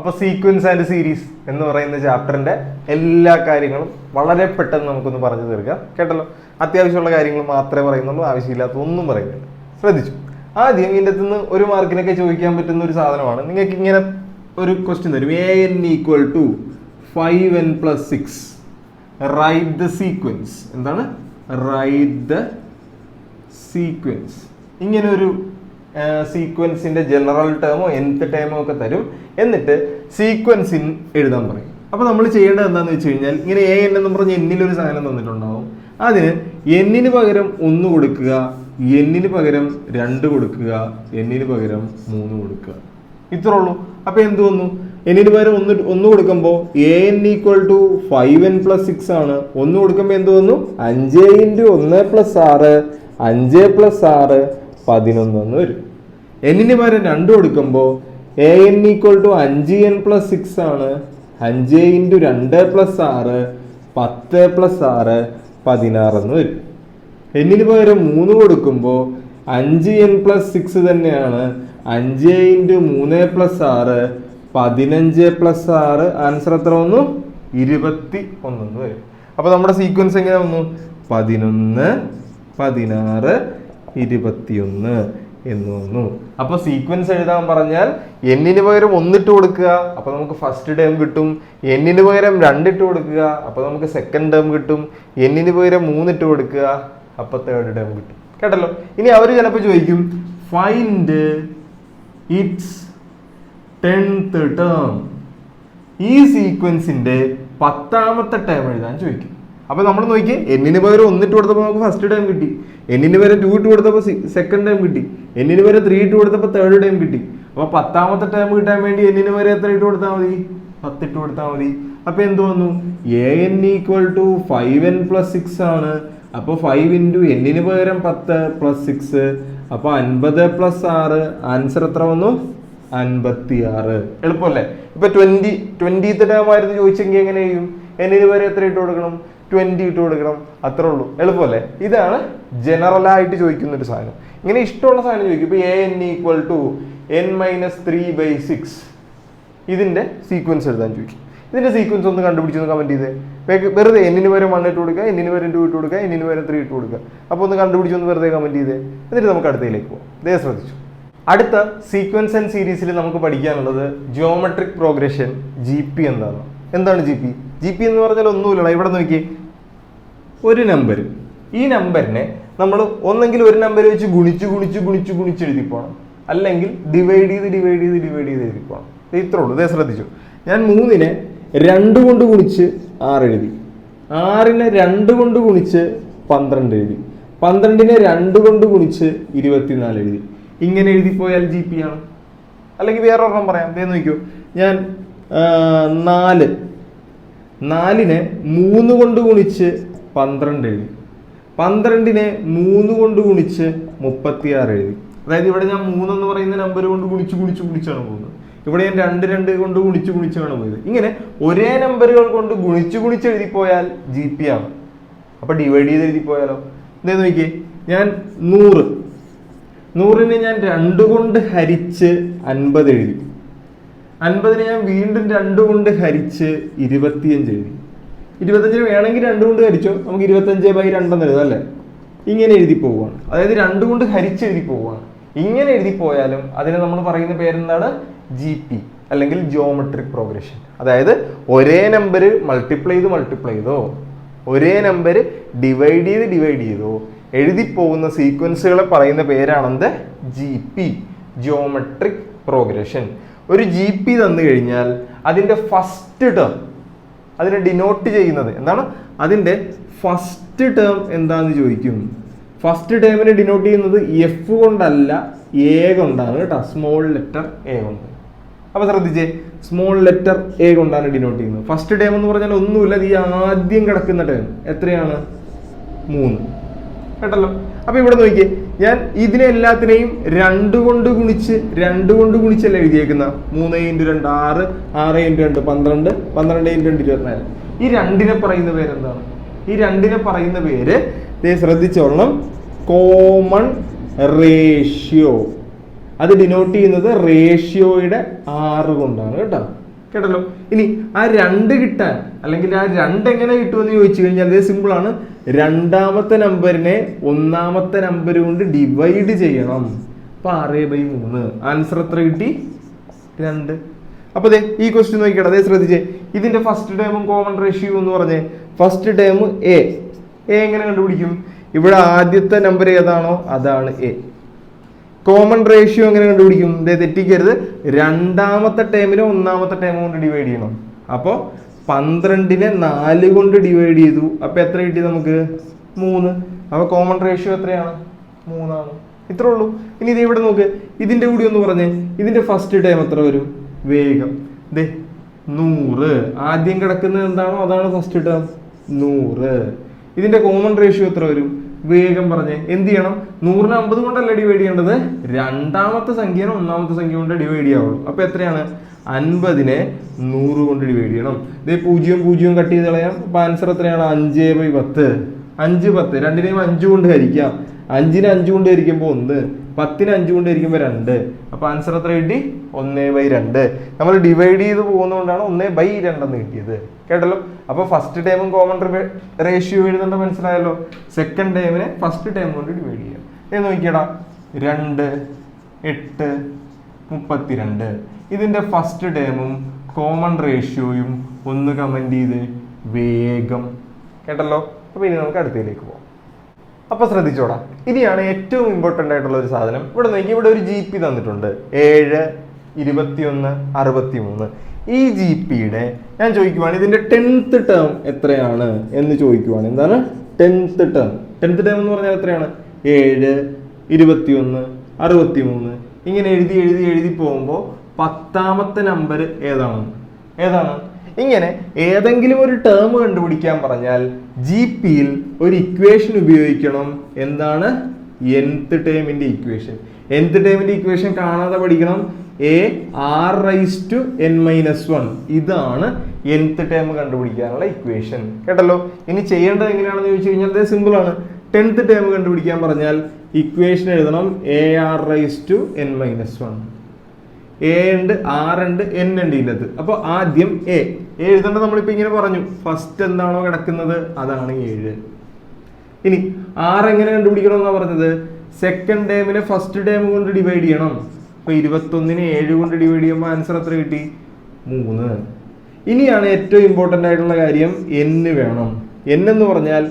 അപ്പോൾ sequence and series എന്ന് പറയുന്ന ചാപ്റ്ററിന്റെ എല്ലാ കാര്യങ്ങളും വളരെ പെട്ടെന്ന് നമുക്കൊന്ന് പറഞ്ഞു തീർക്കാം. കേട്ടല്ലോ, അത്യാവശ്യമുള്ള കാര്യങ്ങൾ മാത്രമേ പറയുന്നുള്ളൂ, ആവശ്യമില്ലാത്ത ഒന്നും പറയുന്നില്ല. ശ്രദ്ധിച്ചു. ആദ്യം ഇതിൻ്റെ അകത്ത് നിന്ന് ഒരു മാർക്കിനൊക്കെ ചോദിക്കാൻ പറ്റുന്ന ഒരു സാധനമാണ്. നിങ്ങൾക്ക് ഇങ്ങനെ ഒരു ക്വസ്റ്റ്യൻ തരും, an = 5n + 6 write the sequence. എന്താണ് റൈറ്റ് ദ സീക്വൻസ്? ഇങ്ങനെ ഒരു സീക്വൻസിന്റെ ജനറൽ ടേമോ nth ടേമോ ഒക്കെ തരും. എന്നിട്ട് സീക്വൻസിൻ എഴുതാൻ പറയും. അപ്പൊ നമ്മൾ ചെയ്യേണ്ടത് എന്താണെന്ന് വെച്ച് കഴിഞ്ഞാൽ, ഇങ്ങനെ an എന്ന് പറഞ്ഞ എന്നിലൊരു സാധനം തന്നിട്ടുണ്ടാവും. അതിന് n-ന് പകരം 1 കൊടുക്കുക, n-ന് പകരം 2 കൊടുക്കുക, n-ന് പകരം 3 കൊടുക്കുക. ഇത്രേ ഉള്ളൂ. അപ്പൊ എന്ത് വന്നു? n-ന് പകരം 1 കൊടുക്കുമ്പോൾ an = 5n + 6 ആണ്. 1 കൊടുക്കുമ്പോൾ എന്ത് വന്നു? 5 × 1 + 6 5 + 6 11 എന്ന് വരും. n-ന് പകരം 2 കൊടുക്കുമ്പോൾ an = 5n + 6 ആണ്. 5 × 2 + 6 10 + 6 16 എന്ന് വരും. n-ന് പകരം 3 കൊടുക്കുമ്പോൾ 5n + 6 തന്നെയാണ്. 5 × 3 + 6 15 + 6 ആൻസർ എത്ര വന്നു? 21 എന്ന് വരും. അപ്പൊ നമ്മുടെ സീക്വൻസ് എങ്ങനെ വന്നു? 11 16 21 എന്ന് വന്നു. അപ്പൊ സീക്വൻസ് എഴുതാൻ പറഞ്ഞാൽ n-ന് പകരം 1 ഇട്ട് കൊടുക്കുക, അപ്പൊ നമുക്ക് ഫസ്റ്റ് ടേം കിട്ടും. n-ന് പകരം 2 ഇട്ട് കൊടുക്കുക, അപ്പൊ നമുക്ക് സെക്കൻഡ് ടേം കിട്ടും. n-ന് പകരം 3 ഇട്ട് കൊടുക്കുക, അപ്പൊ തേർഡ് ടേം കിട്ടും. കേട്ടല്ലോ. ഇനി അവർ ചിലപ്പോൾ ചോദിക്കും, ഫൈൻഡ് ഇറ്റ്സ് 10th ടേം. ഈ സീക്വൻസിന്റെ 10ാമത്തെ ടേം എഴുതാൻ ചോദിക്കും. അപ്പൊ നമ്മൾ നോക്കി, n-ന് പകരം 1 ഇട്ട് കൊടുത്തപ്പോൾ നമുക്ക് ഫസ്റ്റ് ടൈം കിട്ടി, n-ന് പകരം 2 ഇട്ട് കൊടുത്തപ്പോൾ സെക്കൻഡ് ടൈം കിട്ടി, n-ന് പകരം 3 ഇട്ട് കൊടുത്തപ്പോൾ തേർഡ് ടൈം കിട്ടി. അപ്പൊ 10ാമത്തെ ടൈം കിട്ടാൻ വേണ്ടി n-ന് പകരം എത്ര ഇട്ട് കൊടുത്താൽ മതി? 10 ഇട്ട് കൊടുത്താൽ മതി. അപ്പൊ എന്ത് വന്നു? an = 5n + 6 ആണ്. അപ്പൊ 5 × n-ന് പകരം 10 + 6 അപ്പൊ 50 + 6 ആൻസർ എത്ര വന്നു? 56. എളുപ്പമല്ലേ? ഇപ്പൊ 20th ടേം ആയിരുന്നു ചോദിച്ചെങ്കിൽ എങ്ങനെ ചെയ്യും? n-ന് പകരം എത്ര ഇട്ട് കൊടുക്കണം? 20 ഇട്ട് കൊടുക്കണം. അത്രേ ഉള്ളൂ. എളുപ്പമല്ലേ? ഇതാണ് ജനറൽ ആയിട്ട് ചോദിക്കുന്ന ഒരു സാധനം. ഇങ്ങനെ ഇഷ്ടമുള്ള സാധനം ചോദിക്കും. ഇപ്പൊ an = n - 3/6 ഇതിന്റെ സീക്വൻസ് എഴുതാൻ ചോദിക്കും. ഇതിന്റെ സീക്വൻസ് ഒന്ന് കണ്ടുപിടിച്ചൊന്ന് കമന്റ് ചെയ്തേ. വെറുതെ n-ന് പകരം 1 ഇട്ട് കൊടുക്കുക, n-ന് പകരം 2 ഇട്ട് കൊടുക്കുക, n-ന് പകരം 3 ഇട്ട് കൊടുക്കുക. അപ്പൊ ഒന്ന് കണ്ടുപിടിച്ചൊന്ന് വെറുതെ കമന്റ് ചെയ്തേ. എന്നിട്ട് നമുക്ക് അടുത്തയിലേക്ക് പോകാം. ദേ ശ്രദ്ധിച്ചു. അടുത്ത സീക്വൻസ് ആൻഡ് സീരീസിൽ നമുക്ക് പഠിക്കാനുള്ളത് ജിയോമെട്രിക് പ്രോഗ്രഷൻ GP എന്താണ്? എന്താണ് GP എന്ന് പറഞ്ഞാൽ ഒന്നുമില്ല. ഇവിടെ നോക്കി, ഒരു നമ്പർ, ഈ നമ്പറിനെ നമ്മൾ ഒന്നെങ്കിൽ ഒരു നമ്പർ വെച്ച് ഗുണിച്ച് എഴുതി പോകണം, അല്ലെങ്കിൽ ഡിവൈഡ് ചെയ്ത് എഴുതി പോകണം. ഇത്രേ ഉള്ളൂ. ഇതേ ശ്രദ്ധിച്ചു. ഞാൻ 3-നെ 2 കൊണ്ട് ഗുണിച്ച് 6 എഴുതി, 6-നെ 2 കൊണ്ട് ഗുണിച്ച് 12 എഴുതി, 12-നെ 2 കൊണ്ട് ഗുണിച്ച് 24 എഴുതി. ഇങ്ങനെ എഴുതിപ്പോയാൽ GP ആണ്. അല്ലെങ്കിൽ വേറെ ഒരെണ്ണം പറയാം. ദേ നോക്കൂ, ഞാൻ 4-നെ 3 കൊണ്ട് ഗുണിച്ച് 12 എഴുതി, 12-നെ 3 കൊണ്ട് ഗുണിച്ച് 36 എഴുതി. അതായത് ഇവിടെ ഞാൻ 3 എന്ന് പറയുന്ന നമ്പർ കൊണ്ട് ഗുണിച്ചാണ് പോകുന്നത്. ഇവിടെ ഞാൻ 2 കൊണ്ട് ഗുണിച്ചാണ് പോയത്. ഇങ്ങനെ ഒരേ നമ്പറുകൾ കൊണ്ട് ഗുണിച്ച് എഴുതിപ്പോയാൽ GP ആണ്. അപ്പൊ ഡിവൈഡ് ചെയ്ത് എഴുതിപ്പോയാലോ? എന്തേ നോക്കിയേ, ഞാൻ 100-നെ ഞാൻ 2 കൊണ്ട് ഹരിച്ച് 50 എഴുതി, 50-നെ ഞാൻ വീണ്ടും 2 കൊണ്ട് ഹരിച്ച് 25 എഴുതി. 25-ന് വേണമെങ്കിൽ 2 കൊണ്ട് ഹരിച്ചോ, നമുക്ക് 25/2 എന്ന് എഴുതാം അല്ലേ? ഇങ്ങനെ എഴുതി പോവുകയാണ്. അതായത് 2 കൊണ്ട് ഹരിച്ച് എഴുതി പോവുകയാണ്. ഇങ്ങനെ എഴുതി പോയാലും അതിനെ നമ്മൾ പറയുന്ന പേരെന്താണ്? GP അല്ലെങ്കിൽ ജിയോമെട്രിക് പ്രോഗ്രഷൻ. അതായത് ഒരേ നമ്പർ മൾട്ടിപ്ലൈ ചെയ്തോ ഒരേ നമ്പർ ഡിവൈഡ് ചെയ്തോ എഴുതി പോകുന്ന സീക്വൻസുകളെ പറയുന്ന പേരാണെന്ത്? GP, geometric progression. ഒരു GP തന്നു കഴിഞ്ഞാൽ അതിന്റെ ഫസ്റ്റ് ടേം, അതിനെ ഡിനോട്ട് ചെയ്യുന്നത് എന്താണ്? അതിന്റെ ഫസ്റ്റ് ടേം എന്താന്ന് ചോദിക്കും. ഫസ്റ്റ് ടേമിനെ ഡിനോട്ട് ചെയ്യുന്നത് F കൊണ്ടല്ല, A കൊണ്ടാണ് കേട്ടോ. സ്മോൾ ലെറ്റർ A കൊണ്ട്. അപ്പൊ ശ്രദ്ധിച്ചേ, സ്മോൾ ലെറ്റർ A കൊണ്ടാണ് ഡിനോട്ട് ചെയ്യുന്നത്. ഫസ്റ്റ് ടേം എന്ന് പറഞ്ഞാൽ ഒന്നുമില്ല, ഈ ആദ്യം കിടക്കുന്ന ടേം എത്രയാണ്? 3. കേട്ടല്ലോ. അപ്പൊ ഇവിടെ നോക്കിയേ, ഞാൻ ഇതിനെ എല്ലാത്തിനെയും 2 കൊണ്ട് ഗുണിച്ചല്ല എഴുതിയേക്കുന്ന. 3 × 2 6, 6 × 2 12, 12 × 2 24. ഈ 2-നെ പറയുന്ന പേരെന്താണ്? ഈ 2-നെ പറയുന്ന പേര് ശ്രദ്ധിച്ചോളണം, കോമൺ റേഷ്യോ. അത് ഡിനോട്ട് ചെയ്യുന്നത് റേഷ്യോയുടെ 6 കൊണ്ടാണ് കേട്ടോ. കേട്ടല്ലോ. ഇനി ആ 2 കിട്ടാൻ അല്ലെങ്കിൽ ആ 2 എങ്ങനെ കിട്ടുമെന്ന് ചോദിച്ചു കഴിഞ്ഞാൽ അതേ സിമ്പിൾ ആണ്. രണ്ടാമത്തെ നമ്പറിനെ ഒന്നാമത്തെ നമ്പർ കൊണ്ട് ഡിവൈഡ് ചെയ്യണം. അപ്പൊ 6/3. ആൻസർ എത്ര കിട്ടി? 2. അപ്പൊ അതെ ഈ ക്വസ്റ്റ്യൻ നോക്കിക്കട്ടെ, അതേ ശ്രദ്ധിച്ചേ. ഇതിന്റെ ഫസ്റ്റ് ടേമും കോമൺ റേഷ്യോ എന്ന് പറഞ്ഞേ. ഫസ്റ്റ് ടേം എ എങ്ങനെ കണ്ടുപിടിക്കും? ഇവിടെ ആദ്യത്തെ നമ്പർ ഏതാണോ അതാണ് എ. കോമൺ റേഷ്യോ എങ്ങനെ കണ്ടുപിടിക്കും? ഇതേ തെറ്റിക്കരുത്. രണ്ടാമത്തെ ടേമിനെ ഒന്നാമത്തെ ടേം കൊണ്ട് ഡിവൈഡ് ചെയ്യണം. അപ്പോൾ 12നെ 4 കൊണ്ട് ഡിവൈഡ് ചെയ്തു. അപ്പൊ എത്ര കിട്ടി നമുക്ക്? 3. അപ്പൊ കോമൺ റേഷ്യോ എത്രയാണ്? 3 ആണ്. ഇത്രേ ഉള്ളൂ. ഇനി ഇത് ഇവിടെ നോക്ക്, ഇതിന്റെ കൂടി ഒന്ന് പറഞ്ഞേ. ഇതിന്റെ ഫസ്റ്റ് ടേം എത്ര വരും? വേഗം ദേ 100. ആദ്യം കിടക്കുന്നത് എന്താണോ അതാണ് ഫസ്റ്റ് ടേം 100. ഇതിന്റെ കോമൺ റേഷ്യോ എത്ര വരും? വേഗം പറഞ്ഞേ. എന്ത് ചെയ്യണം? 100നെ 50 കൊണ്ടല്ല ഡിവൈഡ് ചെയ്യേണ്ടത്, രണ്ടാമത്തെ സംഖ്യനെ ഒന്നാമത്തെ സംഖ്യ കൊണ്ട് ഡിവൈഡ് ചെയ്യാവുള്ളൂ. അപ്പൊ എത്രയാണ്? 50നെ 100 കൊണ്ട് ഡിവൈഡ് ചെയ്യണം. ഇതേ 0 കട്ട് ചെയ്ത് കളയാം. അപ്പൊ ആൻസർ എത്രയാണ്? 5/10. 5 10. രണ്ടിനെയും 5 കൊണ്ട് ഹരിക്കാം. 5നെ 5 കൊണ്ട് ഹരിക്കുമ്പോൾ 1, 10നെ 5 കൊണ്ട് ഹരിക്കുമ്പോൾ 2. അപ്പൊ ആൻസർ എത്ര കിട്ടി? 1/2. നമ്മൾ ഡിവൈഡ് ചെയ്ത് പോകുന്നതുകൊണ്ടാണ് 1/2 എന്ന് കിട്ടിയത്. കേട്ടല്ലോ. അപ്പൊ ഫസ്റ്റ് ടൈമും കോമൺ റേഷ്യോ എഴുതേണ്ട മനസ്സിലായല്ലോ. സെക്കൻഡ് ടൈമിനെ ഫസ്റ്റ് ടൈം കൊണ്ട് ഡിവൈഡ് ചെയ്യാം. നോക്കിയടാ 2 8 32. ഇതിന്റെ ഫസ്റ്റ് ടൈമും കോമൺ റേഷ്യോയും ഒന്ന് കമന്റ് ചെയ്ത് വേഗം. കേട്ടല്ലോ. അപ്പൊ ഇനി നമുക്ക് അടുത്തതിലേക്ക് പോകാം. അപ്പൊ ശ്രദ്ധിച്ചോടാ, ഇനിയാണ് ഏറ്റവും ഇമ്പോർട്ടന്റ് ആയിട്ടുള്ള ഒരു സാധനം. ഇവിടെ നോക്കി, ഇവിടെ ഒരു GP തന്നിട്ടുണ്ട് 7 21 63. ഈ GPയുടെ ഞാൻ ചോദിക്കുവാണ് ഇതിന്റെ 10th ടേം എത്രയാണ് എന്ന് ചോദിക്കുവാണ്. എന്താണ് 10th ടേം? 10th ടേം എന്ന് പറഞ്ഞാൽ എത്രയാണ്? 7 21 63. ഇങ്ങനെ എഴുതി പോകുമ്പോൾ 10ാമത്തെ നമ്പർ ഏതാണ്? ഇങ്ങനെ ഏതെങ്കിലും ഒരു ടേം കണ്ടുപിടിക്കാൻ പറഞ്ഞാൽ GPയിൽ ഒരു ഇക്വേഷൻ ഉപയോഗിക്കണം. എന്താണ്? nth ടേമിന്റെ ഇക്വേഷൻ. nth ടേമിന്റെ ഇക്വേഷൻ കാണാതെ പഠിക്കണം. r⁻n−1. ഇതാണ് nth ടേം കണ്ടുപിടിക്കാനുള്ള ഇക്വേഷൻ. കേട്ടല്ലോ. ഇനി ചെയ്യേണ്ടത് എങ്ങനെയാണെന്ന് ചോദിച്ചു കഴിഞ്ഞാൽ അത് സിമ്പിൾ ആണ്. 10th ടേം കണ്ടുപിടിക്കാൻ പറഞ്ഞാൽ ഇക്വേഷൻ എഴുതണം ar⁻n−1. എ ഉണ്ട്, ആർ ഉണ്ട്, എൻ ഉണ്ട് ഇതിനകത്ത്. അപ്പൊ ആദ്യം എ എഴുതേണ്ടത് നമ്മളിപ്പോ ഇങ്ങനെ പറഞ്ഞു. ഫസ്റ്റ് എന്താണോ കിടക്കുന്നത് അതാണ് 7. ഇനി ആർ എങ്ങനെ കണ്ടുപിടിക്കണം എന്നാ പറഞ്ഞത്? സെക്കൻഡ് ടേമിനെ ഫസ്റ്റ് ടേം കൊണ്ട് ഡിവൈഡ് ചെയ്യണം. അപ്പൊ 21നെ 7 കൊണ്ട് ഡിവൈഡ് ചെയ്യുമ്പോൾ ആൻസർ എത്ര കിട്ടി? 3. ഇനിയാണ് ഏറ്റവും ഇമ്പോർട്ടന്റ് ആയിട്ടുള്ള കാര്യം, n വേണം. n എന്ന് പറഞ്ഞാൽ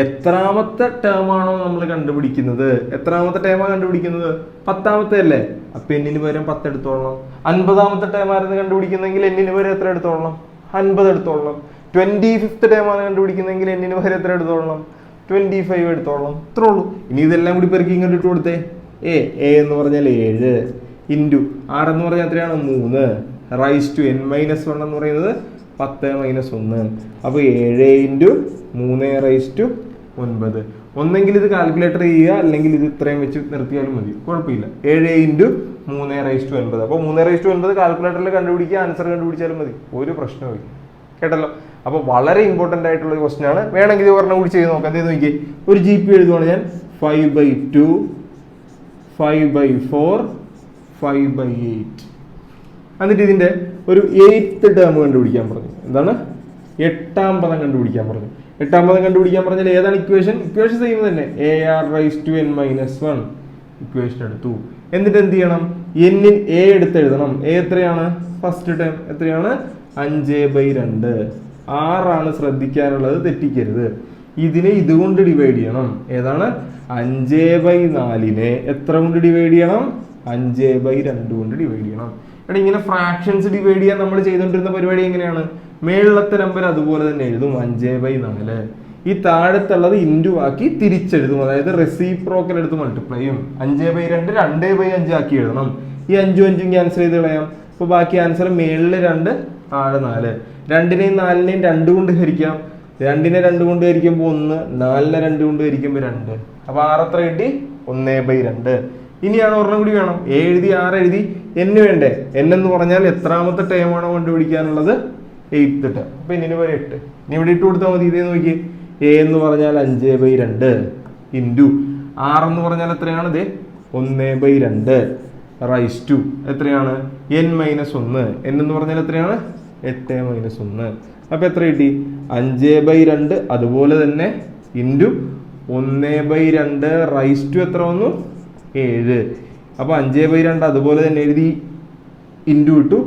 എത്രാമത്തെ ടേം ആണോ നമ്മൾ കണ്ടുപിടിക്കുന്നത്? എത്രാമത്തെ ടേമാണ് കണ്ടുപിടിക്കുന്നത്? 10ാമത്തെ അല്ലേ? അപ്പൊ എന്നിന് പകരം 10 എടുത്തോളണം. 50ാമത്തെ ടേം ആയിരുന്നു കണ്ടുപിടിക്കുന്നെങ്കിൽ എന്നിന് പകരം എത്ര എടുത്തോളണം? 50 എടുത്തോളണം. 25th ടേമാണ് കണ്ടുപിടിക്കുന്നെങ്കിൽ എന്നിന് പകരം എത്ര എടുത്തോളണം? 25 എടുത്തോളണം. ഇത്രേ ഉള്ളൂ. ഇനി ഇതെല്ലാം കൂടി പെറുക്കി ഇങ്ങോട്ട് ഇട്ട് കൊടുത്തേ. എ എന്ന് പറഞ്ഞാൽ 7 ഇൻറ്റു ആർ എന്ന് പറഞ്ഞാൽ എത്രയാണ്? 3 റൈസ് ടു n−1 എന്ന് പറയുന്നത് 10-1. അപ്പൊ 7 ഇൻറ്റു 3 റൈസ് ടു 9. ഒന്നെങ്കിൽ ഇത് കാൽക്കുലേറ്റർ ചെയ്യുക, അല്ലെങ്കിൽ ഇത് ഇത്രയും വെച്ച് നിർത്തിയാലും മതി, കുഴപ്പമില്ല. 7 ഇൻറ്റു 3 റൈസ് ടു 9. അപ്പോൾ 3 റൈസ് ടു 9 കാൽക്കുലേറ്ററിൽ കണ്ടുപിടിക്കുക, ആൻസർ കണ്ടുപിടിച്ചാലും മതി, ഒരു പ്രശ്നമില്ല. കേട്ടല്ലോ. അപ്പോൾ വളരെ ഇമ്പോർട്ടൻ്റ് ആയിട്ടുള്ള ഒരു ക്വസ്റ്റൻ ആണ്. വേണമെങ്കിൽ ഇത് ഒരെണ്ണം കൂടി ചെയ്ത് നോക്കാം. അതേ നോക്കി, ഒരു GP എഴുതുവാണ് ഞാൻ. 5/2 5/4 5/8. എന്നിട്ട് ഇതിന്റെ ഒരു 8th ടേം കണ്ടുപിടിക്കാൻ പറഞ്ഞു. എന്താണ്? 8ാം പദം കണ്ടുപിടിക്കാൻ പറഞ്ഞു. 8ാം പദം കണ്ടുപിടിക്കാൻ പറഞ്ഞാൽ ഏതാണ് ഇക്വേഷൻ? ഇക്വേഷൻ സെയിം തന്നെ, ar⁻n−1 ഇക്വേഷൻ എടുത്തു. എന്നിട്ട് എന്ത് ചെയ്യണം? എന്നിൽ എ എടുത്ത് എഴുതണം. എ എത്രയാണ്? ഫസ്റ്റ് ടേം എത്രയാണ്? 5/2. 6 ആണ് ശ്രദ്ധിക്കാനുള്ളത്, തെറ്റിക്കരുത്. ഇതിനെ ഇതുകൊണ്ട് ഡിവൈഡ് ചെയ്യണം. ഏതാണ്? 5/4നെ എത്ര കൊണ്ട് ഡിവൈഡ് ചെയ്യണം? 5/2 കൊണ്ട് ഡിവൈഡ് ചെയ്യണം. എടാ, ഇങ്ങനെ ഫ്രാക്ഷൻസ് ഡിവൈഡ് ചെയ്യാൻ നമ്മൾ ചെയ്തുകൊണ്ടിരുന്ന പരിപാടി എങ്ങനെയാണ്? മേളത്തെ നമ്പർ അതുപോലെ തന്നെ എഴുതും, 5/4. ഈ താഴത്തുള്ളത് ഇൻറ്റു ആക്കി തിരിച്ചെഴുതും, അതായത് റെസിപ്രോക്കൽ എടുത്ത് മൾട്ടിപ്ലൈ ചെയ്യും. 5/2 2/5 ആക്കി എഴുതണം. ഈ 5 5 ക്യാൻസൽ ചെയ്ത് കളയാം. അപ്പൊ ബാക്കി ആൻസർ മേളില് 2 താഴെ 4. 2നെയും 4നെയും 2 കൊണ്ട് ഹരിക്കാം. 2നെ 2 കൊണ്ട് ഹരിക്കുമ്പോൾ 1, 4നെ 2 കൊണ്ട് ഹരിക്കുമ്പോൾ 2. അപ്പൊ 6 എത്ര കിട്ടി? 1/2. ഇനിയാണ് ഒരെണ്ണം കൂടി വേണം. എഴുതി 6 എഴുതി, n വേണ്ടേ? n എന്ന് പറഞ്ഞാൽ എത്രാമത്തെ ടേം ആണോ കണ്ടുപിടിക്കാനുള്ളത്? 8th term. അപ്പൊ എന്നിന് പോലെ 8. ഇനി ഇവിടെ ഇട്ട് കൊടുത്താൽ മതി. ഇതേ നോക്കി, a എന്ന് പറഞ്ഞാൽ 5/2 ഇൻറ്റു 6 എന്ന് പറഞ്ഞാൽ എത്രയാണ്? ഇത് 1/2 റൈസ് ടു എത്രയാണ്? n-1. n എന്ന് പറഞ്ഞാൽ എത്രയാണ്? 8 - 1. അപ്പൊ എത്ര കിട്ടി? 5/2 അതുപോലെ തന്നെ ഇൻറ്റു 1/2 റൈസ് ടു എത്ര വന്നു? 7. അപ്പൊ 5/2 അതുപോലെ തന്നെ എഴുതി, ഇൻറ്റു ഇട്ടു.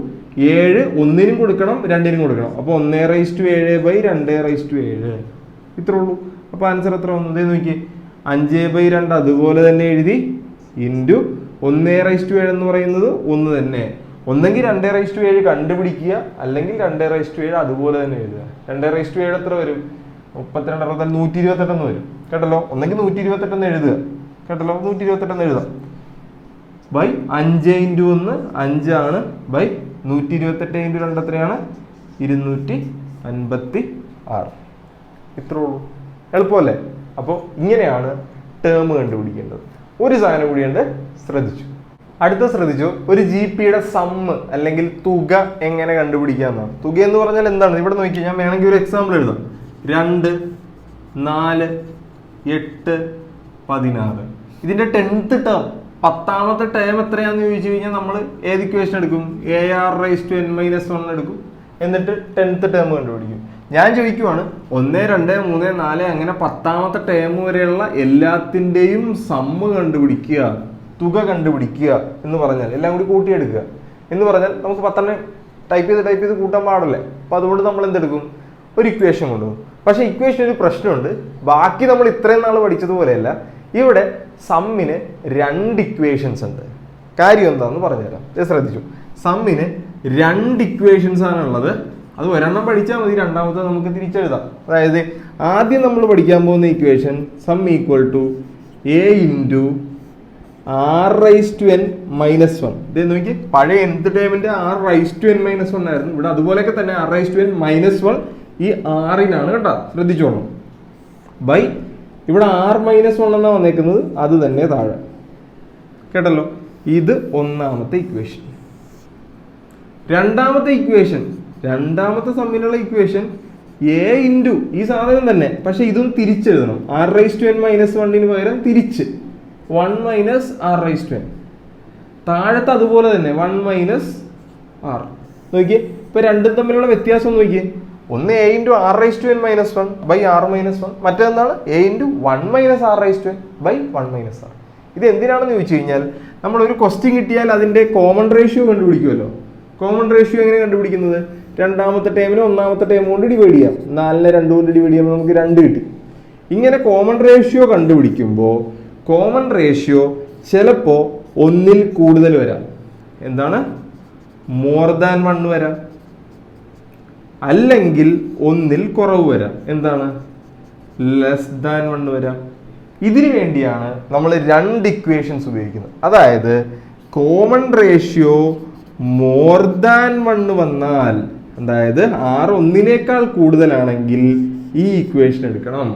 7 ഒന്നിനും കൊടുക്കണം, രണ്ടിനും കൊടുക്കണം. അപ്പൊ 1/7/2/7 ഇത്രേ ഉള്ളൂ. അപ്പൊ ആൻസർ എത്ര വന്നത് നോക്കി? 5/2 അതുപോലെ തന്നെ എഴുതി, ഇൻറ്റു 1/7 എന്ന് പറയുന്നത് 1 തന്നെ. ഒന്നെങ്കിൽ 2/7 കണ്ടുപിടിക്കുക, അല്ലെങ്കിൽ 2/7 അതുപോലെ തന്നെ എഴുതുക. 2/7 എത്ര വരും? 32 128 വരും കേട്ടല്ലോ. ഒന്നെങ്കിൽ 128 എഴുതുക കേട്ടല്ലോ, 128 എഴുതാം. ബൈ 5 × 1 5 ആണ്. ബൈ 128 × 2 എത്രയാണ്? 256. ഇത്രേ ഉള്ളൂ. എളുപ്പമല്ലേ? അപ്പോൾ ഇങ്ങനെയാണ് ടേം കണ്ടുപിടിക്കേണ്ടത്. ഒരു സാധനം കൂടിയുണ്ട്, ശ്രദ്ധിച്ചു. അടുത്ത ശ്രദ്ധിച്ചു, ഒരു GPയുടെ സമ്മ് അല്ലെങ്കിൽ തുക എങ്ങനെ കണ്ടുപിടിക്കാമെന്നാണ്. തുക എന്ന് പറഞ്ഞാൽ എന്താണ്? ഇവിടെ നോക്കി, ഞാൻ വേണമെങ്കിൽ ഒരു എക്സാമ്പിൾ എഴുതാം. 2, 4, 8, 16. ഇതിന്റെ 10th ടേം, 10ാമത്തെ ടേം എത്രയാന്ന് ചോദിച്ചു കഴിഞ്ഞാൽ നമ്മൾ ഏത് ഇക്വേഷൻ എടുക്കും? AR⁻n - 1 എടുക്കും. എന്നിട്ട് 10th ടേം കണ്ടുപിടിക്കും. ഞാൻ ചോദിക്കുവാണ് 1, 2, 3, 4 അങ്ങനെ 10ാമത്തെ ടേം വരെയുള്ള എല്ലാത്തിൻ്റെയും സമ്മ് കണ്ടുപിടിക്കുക, തുക കണ്ടുപിടിക്കുക എന്ന് പറഞ്ഞാൽ, എല്ലാം കൂടി കൂട്ടിയെടുക്കുക എന്ന് പറഞ്ഞാൽ നമുക്ക് 10 ടൈപ്പ് ചെയ്ത് കൂട്ടാൻ പാടില്ലേ. അപ്പൊ അതുകൊണ്ട് നമ്മൾ എന്തെടുക്കും? ഒരു ഇക്വേഷൻ കൊണ്ടുപോകും. പക്ഷെ ഇക്വേഷൻ ഒരു പ്രശ്നമുണ്ട്. ബാക്കി നമ്മൾ ഇത്രയും നാൾ പഠിച്ചതുപോലെയല്ല. ഇവിടെ സമ്മിന് 2 ഇക്വേഷൻസ് ഉണ്ട്. കാര്യം എന്താണെന്ന് പറഞ്ഞുതരാം. ശ്രദ്ധിച്ചു, സമ്മിന് 2 ഇക്വേഷൻസ് ആണുള്ളത്. അത് ഒരെണ്ണം പഠിച്ചാൽ മതി, രണ്ടാമത്തെ നമുക്ക് തിരിച്ചെഴുതാം. അതായത് ആദ്യം നമ്മൾ പഠിക്കാൻ പോകുന്ന equation sum equal to A × R⁻n - 1. ഇത് നോക്കി, പഴയ nth ടേമിന്റെ R⁻n - 1 ആയിരുന്നു. ഇവിടെ അതുപോലെയൊക്കെ തന്നെ R⁻n - 1 ഈ ആറിനാണ് കേട്ടോ, ശ്രദ്ധിച്ചോളൂ. ബൈ ഇവിടെ R-1 എന്നാ വന്നേക്കുന്നത്, അത് തന്നെ താഴെ കേട്ടല്ലോ. ഇത് ഒന്നാമത്തെ ഇക്വേഷൻ. രണ്ടാമത്തെ സമ്മിലുള്ള ഇക്വേഷൻ A × ഈ സാധനം തന്നെ, പക്ഷെ ഇതും തിരിച്ചെഴുതണം. R⁻n - 1 പകരം തിരിച്ച് 1 - R⁻n. താഴത്തെ അതുപോലെ തന്നെ 1 - R. നോക്കിയേ, ഇപ്പൊ രണ്ടും തമ്മിലുള്ള വ്യത്യാസം നോക്കിയേ. ഒന്ന് A × R⁻n - 1 ബൈ R-1, മറ്റേതെന്താണ്? A × 1 - R⁻n by 1 - R. ഇത് എന്തിനാണെന്ന് ചോദിച്ചു കഴിഞ്ഞാൽ, നമ്മൾ ഒരു ക്വസ്റ്റ്യൻ കിട്ടിയാൽ അതിന്റെ കോമൺ റേഷ്യോ കണ്ടുപിടിക്കുമല്ലോ. കോമൺ റേഷ്യോ എങ്ങനെ കണ്ടുപിടിക്കുന്നത്? രണ്ടാമത്തെ ടേമിനെ ഒന്നാമത്തെ ടേം കൊണ്ട് ഡിവൈഡ് ചെയ്യാം. 4നെ 2 കൊണ്ട് ഡിവൈഡ് ചെയ്യുമ്പോൾ നമുക്ക് 2 കിട്ടി. ഇങ്ങനെ കോമൺ റേഷ്യോ കണ്ടുപിടിക്കുമ്പോൾ കോമൺ റേഷ്യോ ചിലപ്പോൾ 1ൽ കൂടുതൽ വരാം. എന്താണ്? മോർ ദാൻ 1 വരാം. അല്ലെങ്കിൽ 1ൽ കുറവ് വരാം. എന്താണ്? ലെസ് ദാൻ 1 വരാം. ഇതിനു വേണ്ടിയാണ് നമ്മൾ 2 ഇക്വേഷൻസ് ഉപയോഗിക്കുന്നത്. അതായത് കോമൺ റേഷ്യോ മോർ ദാൻ 1 വന്നാൽ, അതായത് R 1നേക്കാൾ കൂടുതലാണെങ്കിൽ ഈ ഇക്വേഷൻ എടുക്കണം.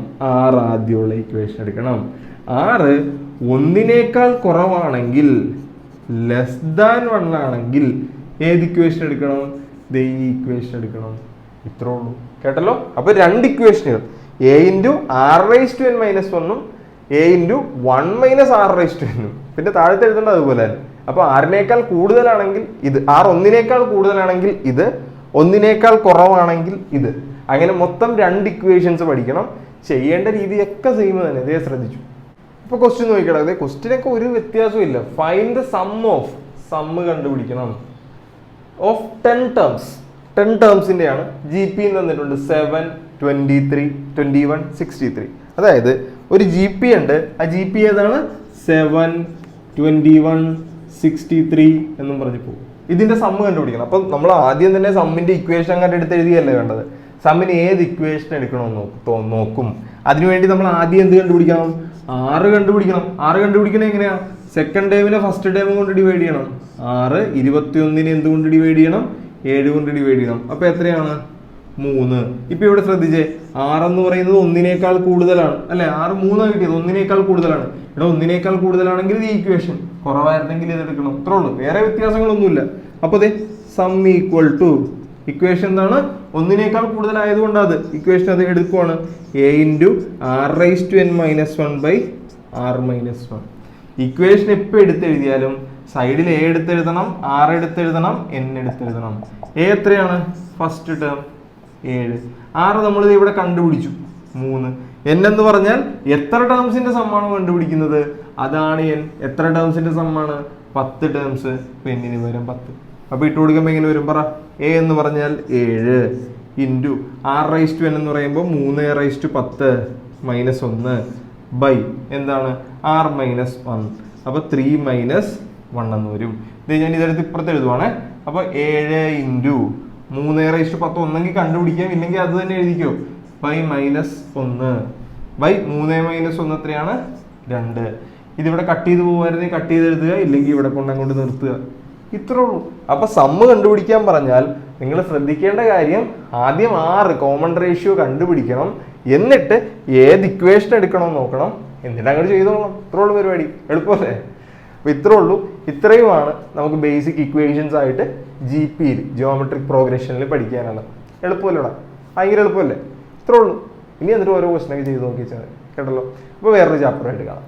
R ആദ്യമുള്ള ഇക്വേഷൻ എടുക്കണം. R 1നേക്കാൾ കുറവാണെങ്കിൽ, ലെസ് ദാൻ 1 ആണെങ്കിൽ ഏത് ഇക്വേഷൻ എടുക്കണം? ഈ ഇക്വേഷൻ എടുക്കണം. ഇത്രേ ഉള്ളൂ. കേട്ടല്ലോ. അപ്പൊ 2 ഇക്വേഷനുകൾ, A × R⁻n - 1 A × 1 - R⁻n. പിന്നെ താഴത്തെ എഴുതേണ്ടത് അതുപോലെ തന്നെ. അപ്പൊ R-നേക്കാൾ കൂടുതലാണെങ്കിൽ ഇത്, R 1നേക്കാൾ കൂടുതലാണെങ്കിൽ ഇത്, 1നേക്കാൾ കുറവാണെങ്കിൽ ഇത്. അങ്ങനെ മൊത്തം 2 ഇക്വേഷൻസ് പഠിക്കണം. ചെയ്യേണ്ട രീതിയൊക്കെ സെയിം തന്നെ. ഇതേ ശ്രദ്ധിച്ചു. ഇപ്പൊ ക്വസ്റ്റ്യൻ നോക്കിക്കണം. അതെ, ക്വസ്റ്റ്യനൊക്കെ ഒരു വ്യത്യാസവും ഇല്ല. ഫൈൻഡ് ദ സമ്മ് കണ്ടുപിടിക്കണം ഓഫ് 10 ടേംസ്. 10 ടേംസിന്റെയാണ്. GP തന്നിട്ടുണ്ട് 7, 23, 21, 63. അതായത് ഒരു GP ഉണ്ട്. ആ GP ഏതാണ്? 7, 21, 63 എന്നും പറഞ്ഞു പോകും. ഇതിന്റെ സമ്മ് കണ്ടുപിടിക്കണം. അപ്പൊ നമ്മൾ ആദ്യം തന്നെ സമ്മിന്റെ ഇക്വേഷൻ അങ്ങോട്ട് എടുത്ത് എഴുതിയല്ലേ വേണ്ടത്. സമ്മിന് ഏത് ഇക്വേഷൻ എടുക്കണമെന്ന് നോക്കും. അതിനുവേണ്ടി നമ്മൾ ആദ്യം എന്ത് കണ്ടുപിടിക്കണം? R കണ്ടുപിടിക്കണം. R കണ്ടുപിടിക്കണത് എങ്ങനെയാ? സെക്കൻഡ് ടേമിനെ ഫസ്റ്റ് ടേം കൊണ്ട് ഡിവൈഡ് ചെയ്യണം. 6 21നെ എന്തുകൊണ്ട് ഡിവൈഡ് ചെയ്യണം? 7 കൊണ്ട് ഡിവൈഡ് ചെയ്യണം. അപ്പൊ എത്രയാണ്? 3. ഇപ്പൊ ഇവിടെ ശ്രദ്ധിച്ചേ, R എന്ന് പറയുന്നത് 1നേക്കാൾ കൂടുതലാണ് അല്ലെ? R 3 കിട്ടിയത്, 1നേക്കാൾ കൂടുതലാണ്. ഇവിടെ 1നേക്കാൾ കൂടുതലാണെങ്കിൽ ഈ ഇക്വേഷൻ, കുറവായിരുന്നെങ്കിൽ ഇത് എടുക്കണം. അത്രേ ഉള്ളൂ, വേറെ വ്യത്യാസങ്ങളൊന്നുമില്ല. അപ്പൊ അതെ, സം ഈക്വൽ ടു ഇക്വേഷൻ എന്താണ്? 1നേക്കാൾ കൂടുതലായതുകൊണ്ട് അത് ഇക്വേഷൻ അത് എടുക്കുവാണ്. A × R⁻n - 1 by R-1. Equation എപ്പോൾ എടുത്തെഴുതിയാലും സൈഡിൽ എ എടുത്തെഴുതണം, ആർ എടുത്തെഴുതണം, എൻ എടുത്തെഴുതണം. എ എത്രയാണ്? First term 7. ആറ് നമ്മൾ ഇവിടെ കണ്ടുപിടിച്ചു 3. എൻ എന്ന് പറഞ്ഞാൽ എത്ര ടേംസിന്റെ സമ്മാണ് കണ്ടുപിടിക്കുന്നത്? അതാണ് എൻ. എത്ര ടേംസിന്റെ സമ്മാണ്? 10 ടേംസ്. എന്നിന് പകരം 10. അപ്പൊ ഇട്ട് കൊടുക്കുമ്പോൾ എങ്ങനെ വരും? പറ. എ എന്ന് പറഞ്ഞാൽ 7 ഇൻറ്റു r/n എന്ന് പറയുമ്പോൾ 3/10 മൈനസ് 1 ബൈ എന്താണ്? r minus 1. അപ്പൊ 3 മൈനസ് 1 എന്ന് വരും. ഇത് ഞാൻ ഇതെടുത്ത് ഇപ്പുറത്ത് എഴുതുവാണേ. അപ്പൊ 7 ഇൻറ്റു 3/10 ഒന്നെങ്കിൽ കണ്ടുപിടിക്കാം, ഇല്ലെങ്കിൽ അത് തന്നെ എഴുതിക്കോ. ബൈ മൈനസ് 1 ബൈ 3 മൈനസ് 1 എത്രയാണ്? 2. ഇതിവിടെ കട്ട് ചെയ്ത് പോകുമായിരുന്നെങ്കിൽ കട്ട് ചെയ്ത് എഴുതുക, ഇല്ലെങ്കിൽ ഇവിടെ കൊണ്ടങ്ങോട്ട് നിർത്തുക. ഇത്രേ ഉള്ളൂ. അപ്പൊ സമ്മ് കണ്ടുപിടിക്കാൻ പറഞ്ഞാൽ നിങ്ങൾ ശ്രദ്ധിക്കേണ്ട കാര്യം ആദ്യം 6 കോമൺ റേഷ്യോ കണ്ടുപിടിക്കണം, എന്നിട്ട് ഏത് ഇക്വേഷൻ എടുക്കണം നോക്കണം, എന്നിട്ട് അങ്ങോട്ട് ചെയ്തോളണം. ഇത്രേ ഉള്ളൂ പരിപാടി. എളുപ്പമല്ലേ? അപ്പൊ ഇത്രേ ഉള്ളൂ. ഇത്രയുമാണ് നമുക്ക് ബേസിക് ഇക്വേഷൻസ് ആയിട്ട് GP ജിയോമെട്രിക് പ്രോഗ്രഷനിൽ പഠിക്കാനാണ്. എളുപ്പമല്ലേടാ? ഭയങ്കര എളുപ്പമല്ലേ? ഇത്രേ ഉള്ളൂ. ഇനി എന്നിട്ട് ഓരോ ക്വസ്റ്റനൊക്കെ ചെയ്ത് നോക്കിച്ചാൽ കേട്ടല്ലോ. അപ്പോൾ വേറൊരു ചാപ്റ്ററായിട്ട് കാണാം.